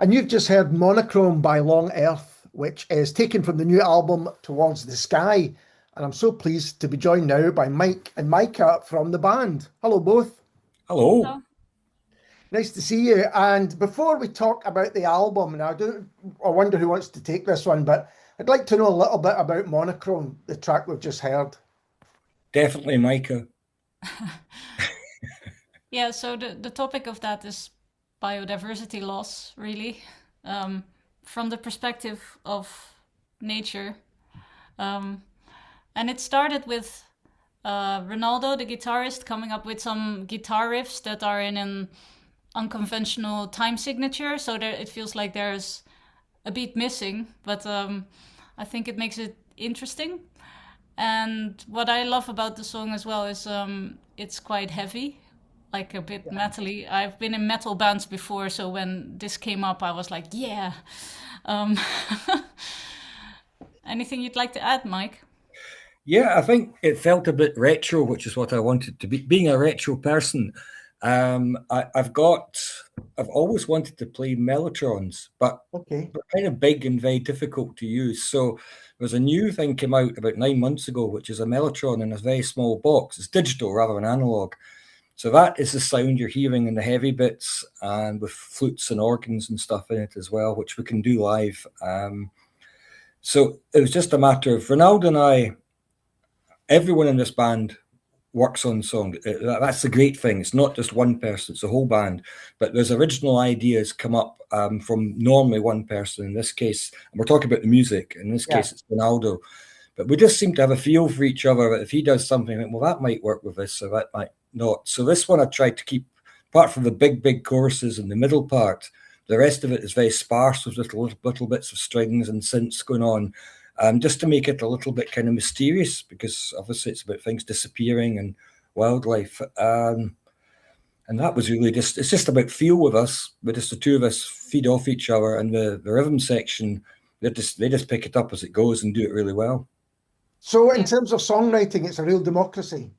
And you've just heard Monochrome by Long Earth, which is taken from the new album Towards the Sky. And I'm so pleased to be joined now by Mike and Micah from the band. Hello, both. Hello. So, Nice to see you. And before we talk about the album, now I wonder who wants to take this one, but I'd like to know a little bit about Monochrome, the track we've just heard. Definitely Micah. yeah, so the topic of that is biodiversity loss, really, from the perspective of nature. Um, and it started with Ronaldo, the guitarist, coming up with some guitar riffs that are in an unconventional time signature, so that it feels like there's a beat missing, but I think it makes it interesting. And what I love about the song as well is it's quite heavy, like a bit metally. I've been in metal bands before, so when this came up, I was like, yeah. Um, anything you'd like to add, Mike? Yeah, I think it felt a bit retro, which is what I wanted to be. Being a retro person, I've always wanted to play mellotrons, but Okay. they're kind of big and very difficult to use. So there's a new thing came out about 9 months ago, which is a mellotron in a very small box. It's digital rather than analog. So that is the sound you're hearing in the heavy bits, and with flutes and organs and stuff in it as well, which we can do live. So it was just a matter of Ronaldo and I. Everyone in this band works on song. That's the great thing. It's not just one person, it's a whole band. But there's original ideas come up from normally one person. In this case, and we're talking about the music. In this case, it's Ronaldo. But we just seem to have a feel for each other. That if he does something, well, that might work with this, or that might not. So this one I tried to keep, apart from the big choruses in the middle part, the rest of it is very sparse with little bits of strings and synths going on. Just to make it a little bit kind of mysterious, because obviously it's about things disappearing and wildlife. And that was really it's just about feel with us. But just the two of us feed off each other, and the rhythm section, they just pick it up as it goes and do it really well. So in terms of songwriting, it's a real democracy.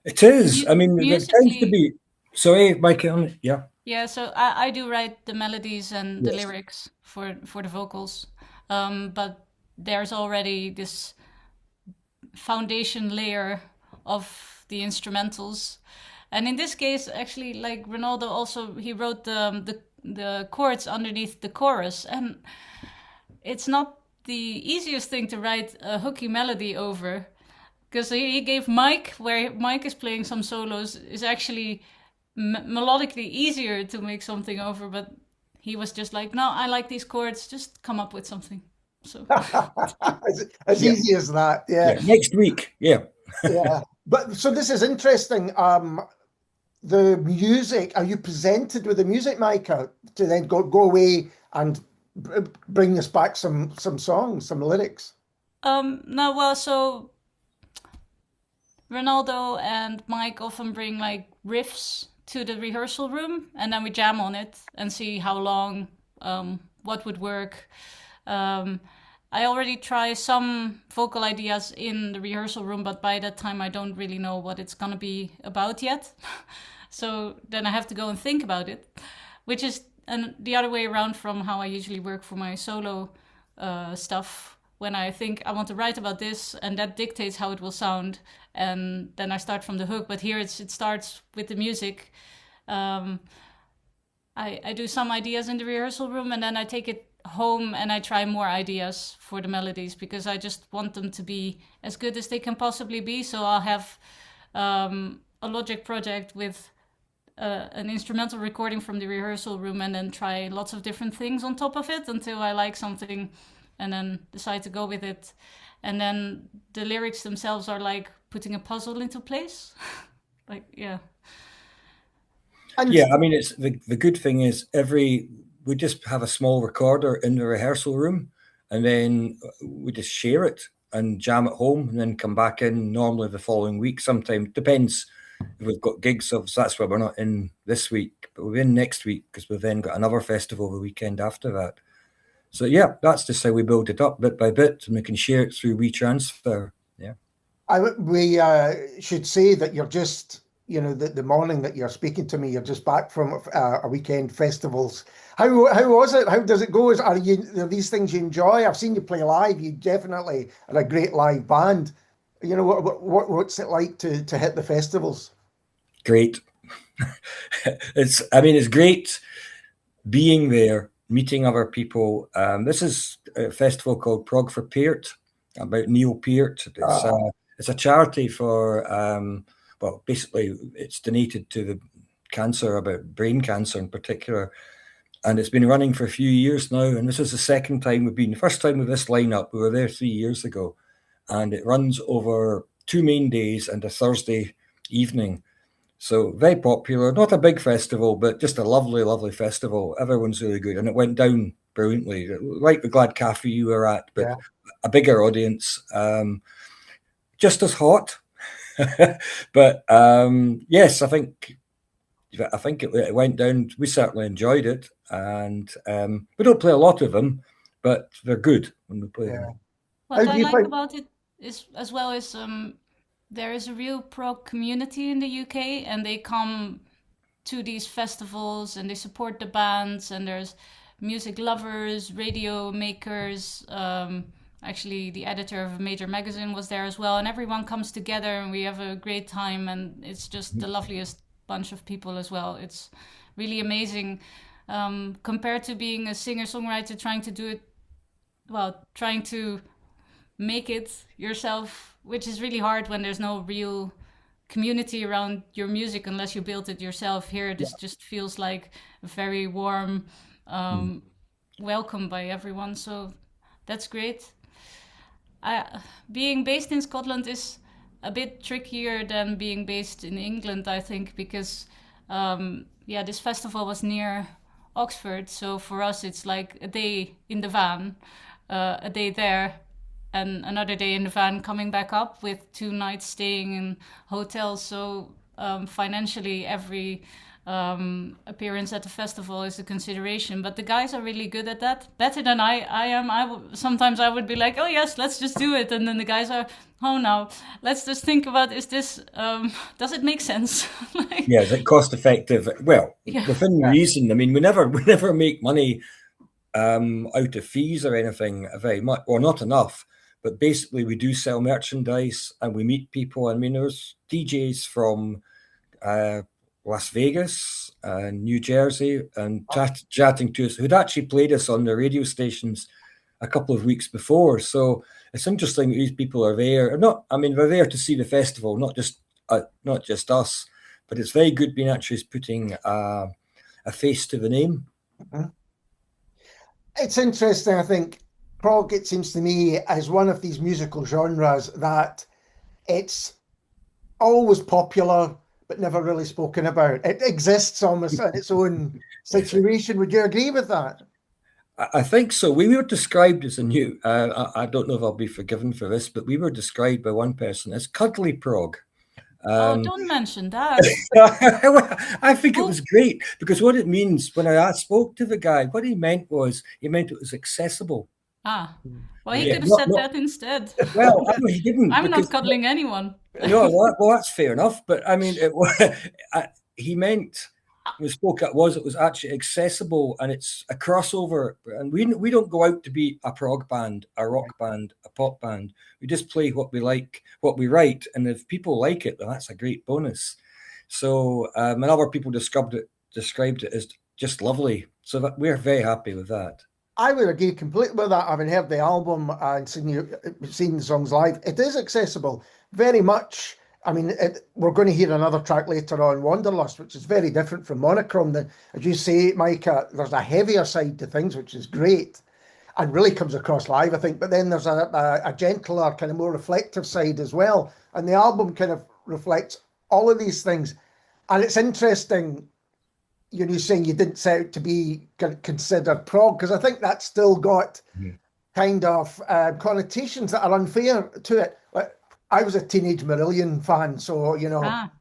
It is. I mean, there tends to be. Sorry, Mike. Yeah. Yeah, so I do write the melodies and the lyrics for the vocals, but there's already this foundation layer of the instrumentals, and in this case, actually, like Ronaldo, also he wrote the chords underneath the chorus, and it's not the easiest thing to write a hooky melody over, because he gave Mike, where Mike is playing some solos, is actually melodically easier to make something over, but he was just like, no, I like these chords, just come up with something. So as easy as that. Yeah. Next week. Yeah. Yeah. But so this is interesting. The music, are you presented with the music, Micah, to then go away and bring us back some songs, some lyrics? No, well, so Ronaldo and Mike often bring like riffs to the rehearsal room, and then we jam on it and see how long, what would work. I already try some vocal ideas in the rehearsal room, but by that time I don't really know what it's gonna be about yet. So then I have to go and think about it, which is the other way around from how I usually work for my solo stuff. When I think I want to write about this, and that dictates how it will sound, and then I start from the hook. But here it starts with the music. I do some ideas in the rehearsal room, and then I take it home and I try more ideas for the melodies, because I just want them to be as good as they can possibly be. So I'll have a Logic project with an instrumental recording from the rehearsal room, and then try lots of different things on top of it until I like something, and then decide to go with it. And then the lyrics themselves are like putting a puzzle into place. Like, yeah. Yeah, I mean, it's the good thing is we just have a small recorder in the rehearsal room, and then we just share it and jam at home, and then come back in normally the following week. Sometimes depends if we've got gigs. So that's why we're not in this week, but we're in next week, because we've then got another festival the weekend after that. So yeah, that's just how we build it up bit by bit, and we can share it through WeTransfer. Yeah. We should say that you know, the morning that you're speaking to me, you're just back from a weekend festivals. How was it? How does it go? Are these things you enjoy? I've seen you play live. You definitely are a great live band. You know, what's it like to hit the festivals? Great. It's great being there, meeting other people. This is a festival called Prog for Peart, about Neil Peart. It's a charity for, well, basically it's donated to the cancer, about brain cancer in particular. And it's been running for a few years now. And this is the second time we've been. The first time with this lineup, we were there 3 years ago. And it runs over 2 main days and a Thursday evening. So very popular, not a big festival, but just a lovely, lovely festival. Everyone's really good. And it went down brilliantly, like the Glad Cafe you were at, but a bigger audience. Just as hot. But yes, I think it went down. We certainly enjoyed it. And we don't play a lot of them, but they're good when we play them. What I like about it is, as well as there is a real prog community in the UK, and they come to these festivals and they support the bands, and there's music lovers, radio makers. Actually, the editor of a major magazine was there as well, and everyone comes together and we have a great time, and it's just the loveliest bunch of people as well. It's really amazing compared to being a singer-songwriter, trying to make it yourself, which is really hard when there's no real community around your music unless you build it yourself. Here, this just feels like a very warm welcome by everyone. So that's great. Being based in Scotland is a bit trickier than being based in England, I think, because this festival was near Oxford. So for us, it's like a day in the van, a day there, and another day in the van coming back up, with 2 nights staying in hotels. So financially, every appearance at the festival is a consideration. But the guys are really good at that, better than I am. Sometimes I would be like, oh yes, let's just do it, and then the guys are, oh no, let's just think about, is this does it make sense? Yeah, is it cost effective? Well, within reason. I mean, we never make money out of fees or anything very much, or not enough. But basically, we do sell merchandise and we meet people. I mean, there's DJs from Las Vegas and New Jersey and chatting to us, who'd actually played us on the radio stations a couple of weeks before. So it's interesting that these people are there. They're there to see the festival, not just us. But it's very good being actually putting a face to the name. It's interesting, I think. Prog, it seems to me, as one of these musical genres that it's always popular but never really spoken about. It exists almost in its own situation. Would you agree with that? I think so. We were described as a new, I don't know if I'll be forgiven for this, but we were described by one person as cuddly prog. Don't mention that. I think it was great, because what it means, when I spoke to the guy, what he meant it was accessible. Well, he could have said that instead. Well, he didn't. I'm not cuddling anyone. No, well, that's fair enough. But I mean, he meant, it was actually accessible, and it's a crossover. And we don't go out to be a prog band, a rock band, a pop band. We just play what we like, what we write, and if people like it, then that's a great bonus. So, and other people described it as just lovely. So that we're very happy with that. I would agree completely with that. Having heard the album and seen the songs live, it is accessible very much. I mean, we're going to hear another track later on, Wanderlust, which is very different from Monochrome. As you say, Mike, there's a heavier side to things, which is great and really comes across live, I think. But then there's a gentler, kind of more reflective side as well. And the album kind of reflects all of these things. And it's interesting, you saying you didn't set out to be considered prog, because I think that's still got kind of connotations that are unfair to it. Like, I was a Teenage Marillion fan, so,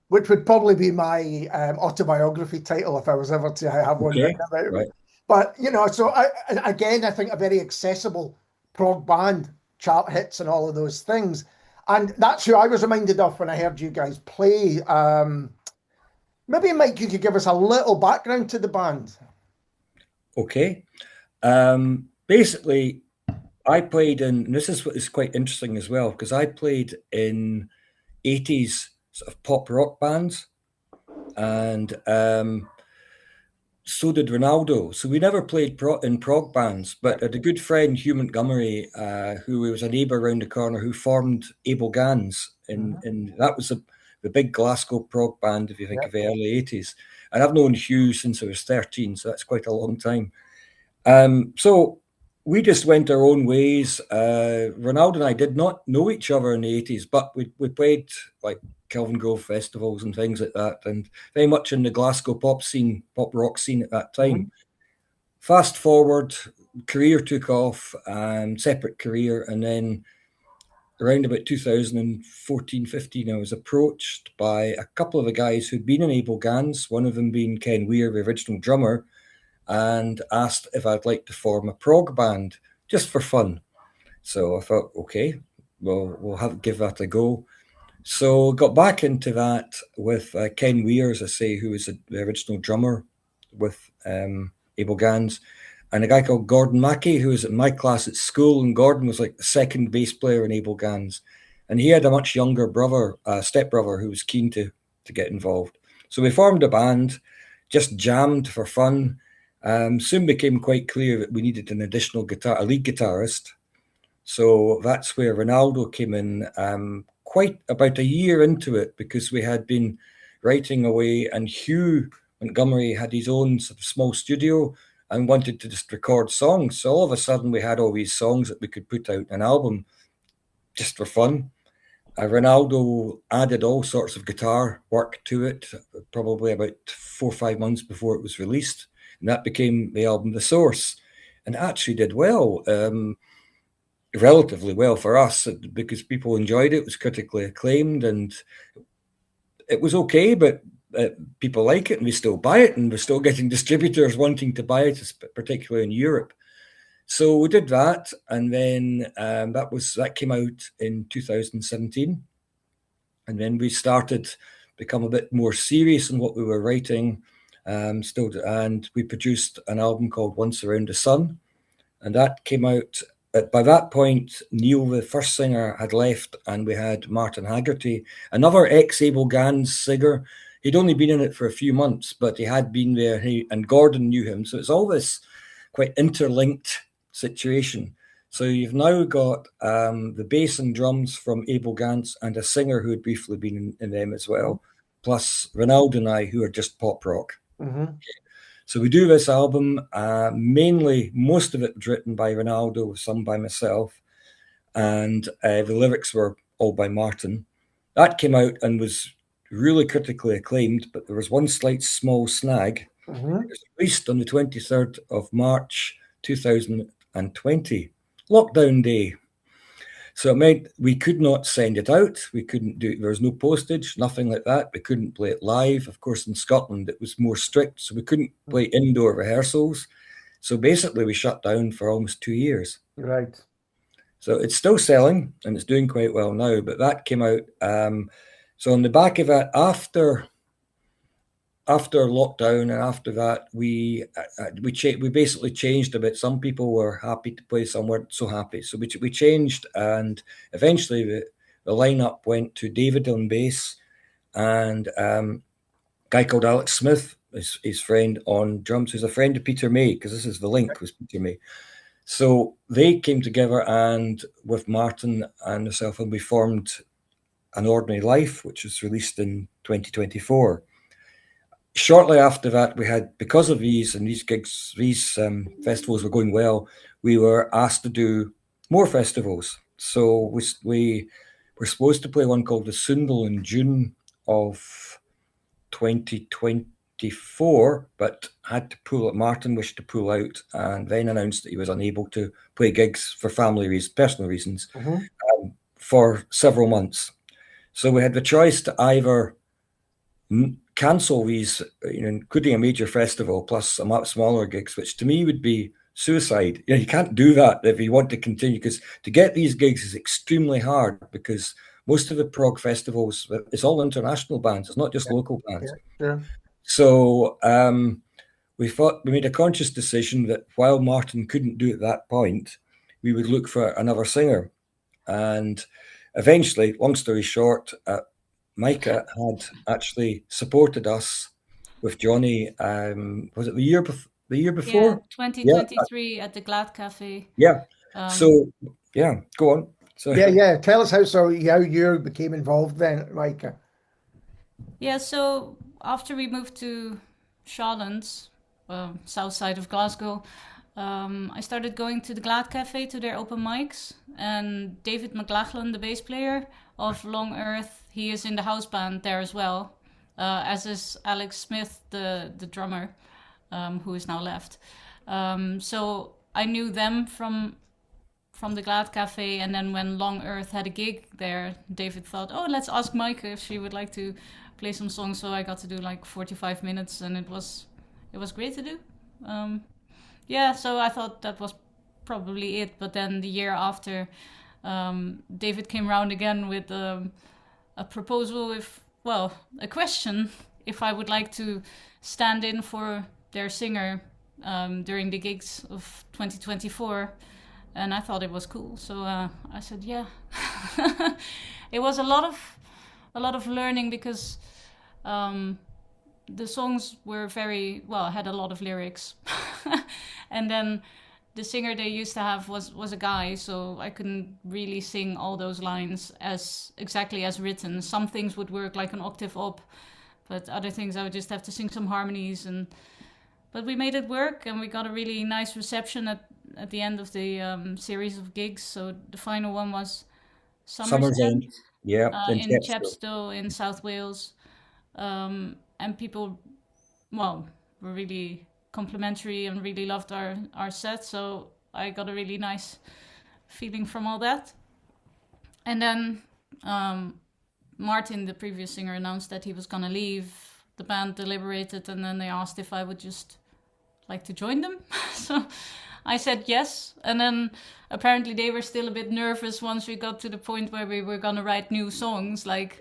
which would probably be my autobiography title if I was ever to have one written about it. Right. But, so I think a very accessible prog band, chart hits and all of those things. And that's who I was reminded of when I heard you guys play Maybe, Mike, you could give us a little background to the band. Okay. Basically, I played in, and this is what is quite interesting as well, because I played in 80s sort of pop rock bands, and so did Ronaldo. So we never played in prog bands, but I had a good friend, Hugh Montgomery, who was a neighbour around the corner, who formed Abel Gans, and that was the big Glasgow prog band, if you think of the early 80s. And I've known Hugh since I was 13, so that's quite a long time. So we just went our own ways. Ronaldo and I did not know each other in the 80s, but we played like Kelvin Grove festivals and things like that, and very much in the Glasgow pop rock scene at that time. Fast forward, career took off, separate career, and then around about 2014-15, I was approached by a couple of the guys who'd been in Abel Gans, one of them being Ken Weir, the original drummer, and asked if I'd like to form a prog band just for fun. So I thought, okay, well, we'll give that a go. So got back into that with Ken Weir, as I say, who was the original drummer with Abel Gans, and a guy called Gordon Mackey, who was in my class at school, and Gordon was like the second bass player in Abel Gans, and he had a much younger brother, stepbrother, who was keen to get involved. So we formed a band, just jammed for fun. Soon became quite clear that we needed an additional a lead guitarist. So that's where Ronaldo came in, quite about a year into it, because we had been writing away, and Hugh Montgomery had his own sort of small studio and wanted to just record songs. So all of a sudden we had all these songs that we could put out an album just for fun. Ronaldo added all sorts of guitar work to it, probably about 4 or 5 months before it was released. And that became the album The Source, and it actually did well, relatively well for us, because people enjoyed it. It was critically acclaimed, and it was okay, but people like it, and we still buy it, and we're still getting distributors wanting to buy it, particularly in Europe. So we did that, and then that came out in 2017, and then we started to become a bit more serious in what we were writing. And we produced an album called Once Around the Sun, and that came out. By that point, Neil, the first singer, had left, and we had Martin Haggerty, another ex-Abel Gans singer. He'd only been in it for a few months, but he had been there, and Gordon knew him. So it's all this quite interlinked situation. So you've now got the bass and drums from Abel Gans and a singer who had briefly been in them as well, plus Ronaldo and I, who are just pop rock. So we do this album, mainly, most of it was written by Ronaldo, some by myself, and the lyrics were all by Martin. That came out and was really critically acclaimed, but there was one slight small snag. It was released on the 23rd of March 2020, lockdown day. So it meant we could not send it out. We couldn't do it. There was no postage, nothing like that. We couldn't play it live. Of course, in Scotland, it was more strict, so we couldn't play indoor rehearsals. So basically, we shut down for almost 2 years. Right. So it's still selling, and it's doing quite well now, but that came out. So on the back of that, after lockdown, and after that, we basically changed a bit. Some people were happy to play, some weren't so happy. So we changed, and eventually the lineup went to David on bass, and a guy called Alex Smith, his friend on drums, who's a friend of Peter May, because this is the link with Peter May. So they came together, and with Martin and myself, and we formed An Ordinary Life, which was released in 2024. Shortly after that, we had, because of these gigs, these festivals were going well, we were asked to do more festivals. So we were supposed to play one called the Sundal in June of 2024, but had to Martin wished to pull out, and then announced that he was unable to play gigs for personal reasons, for several months. So we had the choice to either cancel these, including a major festival plus some smaller gigs, which to me would be suicide. You can't do that if you want to continue, because to get these gigs is extremely hard, because most of the prog festivals, it's all international bands. It's not just local bands. So we made a conscious decision that while Martin couldn't do it at that point, we would look for another singer. And eventually, long story short, Maaike had actually supported us with Johnny. Was it the year before? Yeah, 2023 at the Glad Cafe. Yeah. So yeah, go on. So yeah. Tell us how you became involved then, Maaike. Yeah, so after we moved to Shawlands, south side of Glasgow, I started going to the Glad Cafe to their open mics, and David McLachlan, the bass player of Long Earth, he is in the house band there as well, as is Alex Smith, the drummer, who is now left. So I knew them from the Glad Cafe, and then when Long Earth had a gig there, David thought, oh, let's ask Maaike if she would like to play some songs. So I got to do like 45 minutes, and it was great to do. Yeah, so I thought that was probably it. But then the year after, David came around again with a proposal, a question, if I would like to stand in for their singer during the gigs of 2024. And I thought it was cool, so I said yeah. It was a lot of learning, because the songs were had a lot of lyrics. And then the singer they used to have was a guy, so I couldn't really sing all those lines exactly as written. Some things would work like an octave up, but other things I would just have to sing some harmonies. But we made it work, and we got a really nice reception at the end of the series of gigs. So the final one was Summer's End, in Chepstow in South Wales. And people, were really complimentary and really loved our set. So I got a really nice feeling from all that. And then Martin, the previous singer, announced that he was going to leave. The band deliberated, and then they asked if I would just like to join them. So I said yes. And then apparently they were still a bit nervous once we got to the point where we were going to write new songs. Like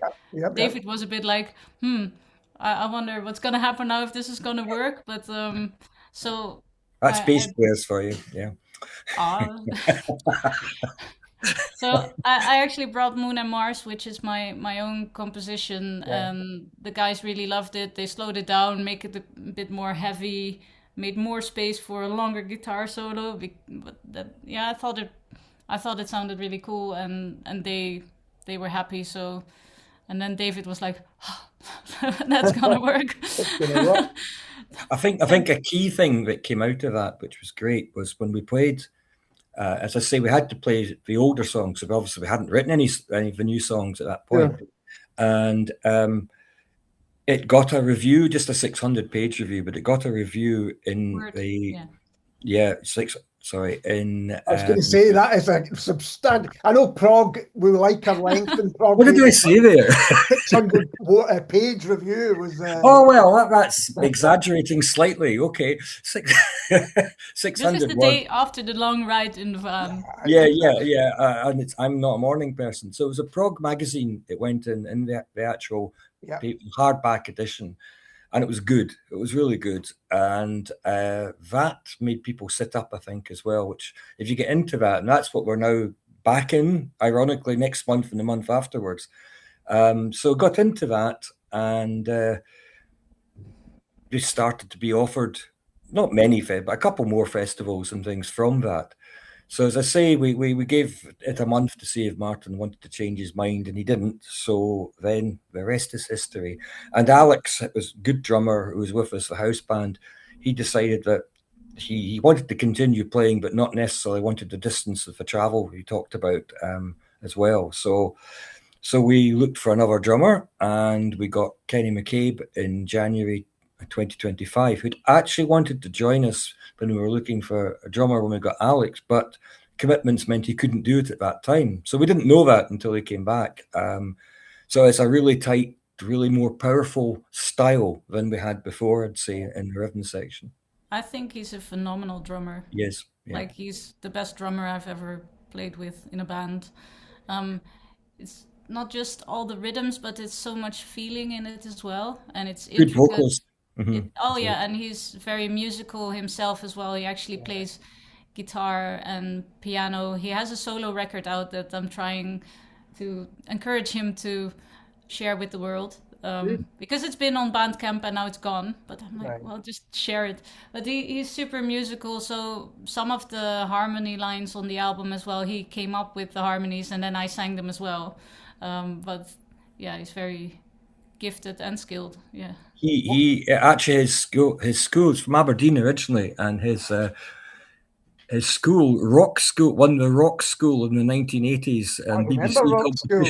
David was a bit like, I wonder what's going to happen now, if this is going to work. But so that's bass players for you. Yeah. So I actually brought Moon and Mars, which is my own composition, and the guys really loved it. They slowed it down, make it a bit more heavy, made more space for a longer guitar solo. I thought it sounded really cool, and they were happy. So, and then David was like, "That's gonna work." I think a key thing that came out of that, which was great, was when we played. As I say, we had to play the older songs, so obviously we hadn't written any of the new songs at that point. And it got a review, just a 600-page review, but it got a review in I was going to say that is a substantial. I know Prog, we like our length in Prog. What did I say there? 600-page review was. Oh well, that's exaggerating slightly. Okay, 600. This is the day after the long ride in the van. Yeah. And I'm not a morning person, so it was a Prog magazine. It went in the actual hardback edition. And it was good. It was really good. And that made people sit up, I think, as well, which if you get into that, and that's what we're now back in, ironically, next month and the month afterwards. So got into that, and just started to be offered, not many, but a couple more festivals and things from that. So as I say, we gave it a month to see if Martin wanted to change his mind, and he didn't. So then the rest is history. And Alex, it was a good drummer who was with us, the house band. He decided that he wanted to continue playing, but not necessarily wanted the distance of the travel he talked about as well. So we looked for another drummer, and we got Kenny McCabe in January 2025, who'd actually wanted to join us when we were looking for a drummer when we got Alex, but commitments meant he couldn't do it at that time. So we didn't know that until he came back. So it's a really tight, really more powerful style than we had before, I'd say, in the rhythm section. I think he's a phenomenal drummer. Yes. Yeah. Like, he's the best drummer I've ever played with in a band. It's not just all the rhythms, but it's so much feeling in it as well. And it's good vocals. Yeah, and he's very musical himself as well. He actually plays guitar and piano. He has a solo record out that I'm trying to encourage him to share with the world, because it's been on Bandcamp and now it's gone. But I'm like, well, just share it. But he's super musical, so some of the harmony lines on the album as well, he came up with the harmonies and then I sang them as well. But yeah, he's very gifted and skilled. Yeah. He actually his school's from Aberdeen originally, and his school, rock school, won the rock school in the 1980s. I And remember BBC rock school.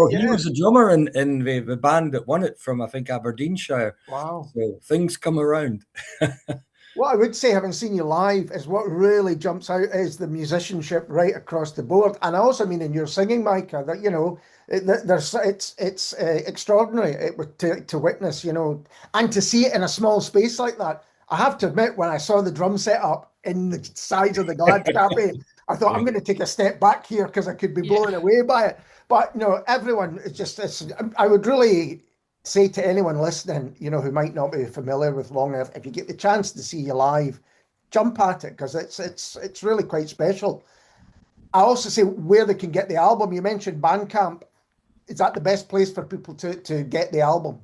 He was a drummer in the band that won it from, I think, Aberdeenshire. Wow. So things come around. What I would say, having seen you live, is what really jumps out is the musicianship right across the board. And I also mean in your singing, Maaike, that, you know, it's extraordinary to witness, you know, and to see it in a small space like that. I have to admit, when I saw the drum set up in the size of the Glad Cafe, I thought, I'm going to take a step back here because I could be blown away by it. But, you know, everyone is just, I would really say to anyone listening, you know, who might not be familiar with Long Earth, if you get the chance to see you live, jump at it, because it's really quite special. I also say where they can get the album. You mentioned Bandcamp. Is that the best place for people to get the album?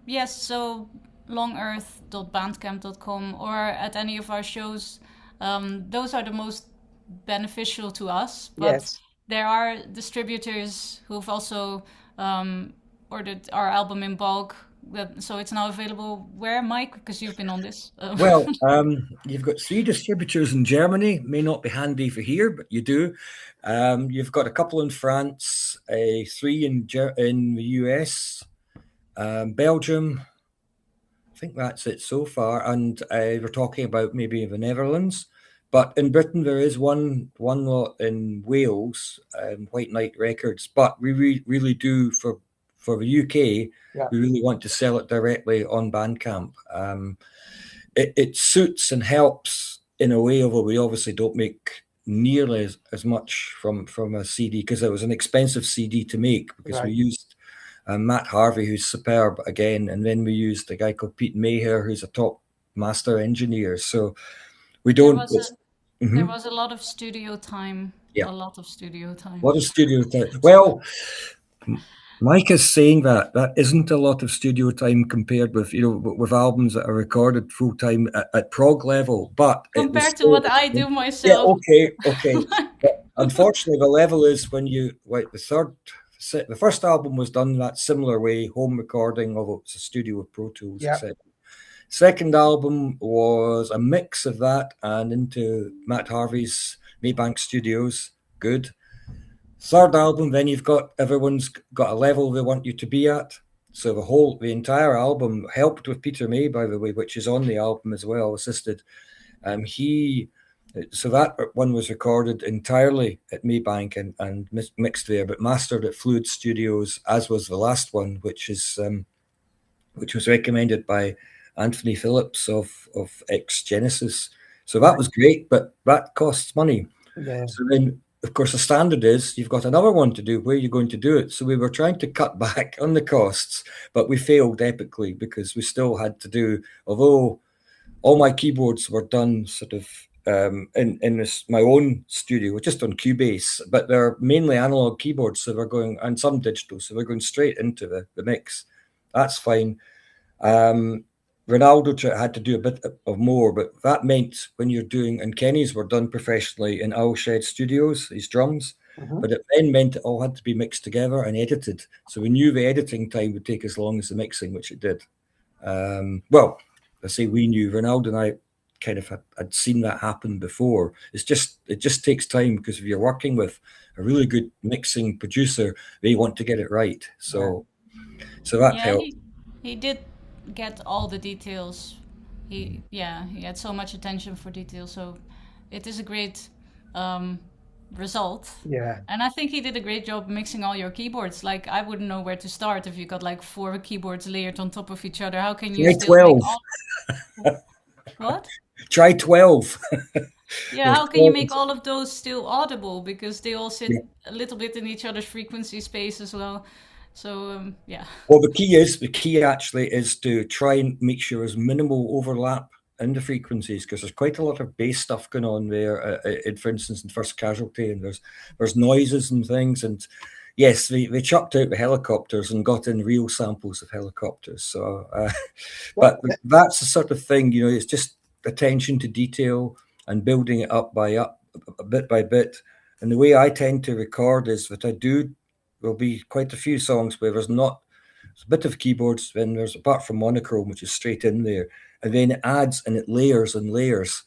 Yes, so longearth.bandcamp.com, or at any of our shows. Those are the most beneficial to us. But there are distributors who've also ordered our album in bulk. So it's now available where, Mike? Because you've been on this. Well, you've got 3 distributors in Germany. May not be handy for here, but you do. You've got a couple in France, 3 in the US, Belgium. I think that's it so far. And we're talking about maybe the Netherlands. But in Britain, there is one lot in Wales, White Knight Records. But we really do, for the UK, we really want to sell it directly on Bandcamp. It suits and helps in a way, although we obviously don't make nearly as much from a CD, because it was an expensive CD to make, because we used Matt Harvey, who's superb again, and then we used a guy called Pete Maher, who's a top master engineer. So we don't... There was a lot of studio time. Yeah. A lot of studio time. What is studio time? Well, Mike is saying that isn't a lot of studio time compared with, you know, with albums that are recorded full time at prog level. But compared to what I do myself. Yeah, okay. But unfortunately, the level is when you the first album was done that similar way, home recording, although it's a studio with Pro Tools, etc. Second album was a mix of that and into Matt Harvey's Maybank Studios. Good. Third album, then everyone's got a level they want you to be at. So the entire album, helped with Peter May, by the way, which is on the album as well, assisted. So that one was recorded entirely at Maybank and mixed there, but mastered at Fluid Studios, as was the last one, which was recommended by Anthony Phillips of Ex Genesis. So that was great, but that costs money. Yeah. So then, of course, the standard is you've got another one to do. Where are you going to do it? So we were trying to cut back on the costs, but we failed epically, because we still had to do, although all my keyboards were done sort of in my own studio, just on Cubase, but they're mainly analog keyboards, so we're going, and some digital, so we're going straight into the mix. That's fine. Ronaldo had to do a bit of more, but that meant when you're doing, and Kenny's were done professionally in Owlshed Studios, his drums, but it then meant it all had to be mixed together and edited. So we knew the editing time would take as long as the mixing, which it did. Well, I say we knew, Ronaldo and I kind of had seen that happen before. It just takes time, because if you're working with a really good mixing producer, they want to get it right. So that helped. He did get all the details. He had so much attention for detail, so it is a great result. Yeah. And I think he did a great job mixing all your keyboards. Like, I wouldn't know where to start if you got like 4 keyboards layered on top of each other. How can you Try 12. What? Try 12. Yeah, how can you make all of those still audible, because they all sit a little bit in each other's frequency space as well. So yeah. Well, the key actually is to try and make sure there's minimal overlap in the frequencies, because there's quite a lot of bass stuff going on there. For instance, in First Casualty, and there's noises and things. And yes, they chucked out the helicopters and got in real samples of helicopters. So, but that's the sort of thing, you know, it's just attention to detail and building it up bit by bit. And the way I tend to record is that there'll be quite a few songs where there's a bit of keyboards, then there's, apart from monochrome, which is straight in there, and then it adds and it layers and layers.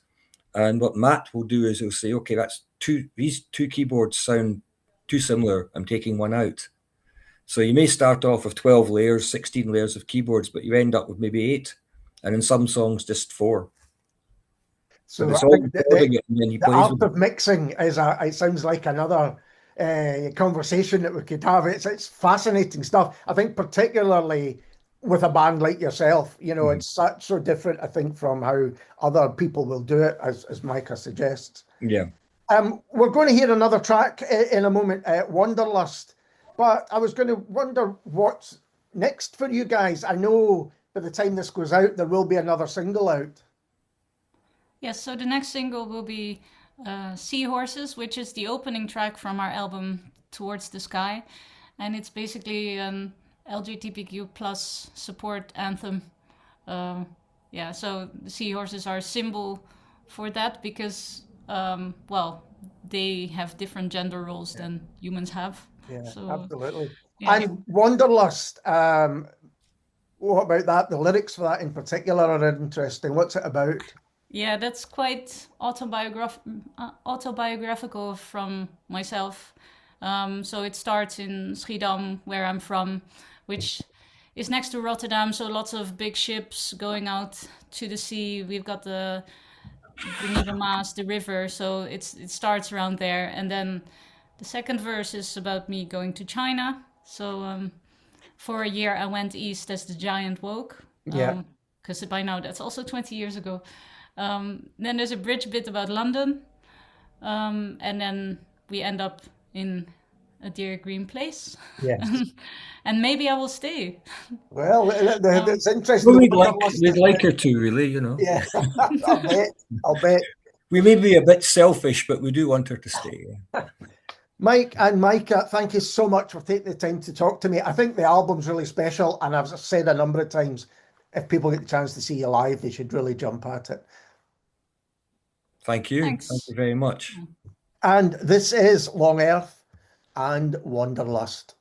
And what Matt will do is he'll say, okay, these two keyboards sound too similar, I'm taking one out. So you may start off with 12 layers, 16 layers of keyboards, but you end up with maybe 8, and in some songs just 4. So it's all the art of mixing it sounds like another conversation that we could have. It's fascinating stuff. I think particularly with a band like yourself, you know, it's so different, I think, from how other people will do it, as Maaike suggests. Yeah. We're going to hear another track in a moment, Wanderlust, but I was going to wonder what's next for you guys. I know by the time this goes out, there will be another single out. Yes, so the next single will be Seahorses, which is the opening track from our album Towards the Sky. And it's basically an LGBTQ plus support anthem. So the seahorses are a symbol for that because, they have different gender roles than humans have. Yeah, so, absolutely. Yeah. And Wanderlust, what about that? The lyrics for that in particular are interesting. What's it about? Yeah, that's quite autobiographical from myself. So it starts in Schiedam, where I'm from, which is next to Rotterdam. So lots of big ships going out to the sea. We've got the Nieuwe Maas, the river. So it starts around there. And then the second verse is about me going to China. So for a year I went east as the giant woke. Yeah. Because by now that's also 20 years ago. Then there's a bridge bit about London. And then we end up in a dear green place. Yes. And maybe I will stay. Well, that's interesting. We'd like her to, really, you know. Yeah, I'll bet. We may be a bit selfish, but we do want her to stay. Yeah. Mike and Maaike, thank you so much for taking the time to talk to me. I think the album's really special, and I've said a number of times, if people get the chance to see you live, they should really jump at it. Thank you. Thanks. Thank you very much. And this is Long Earth and Wanderlust.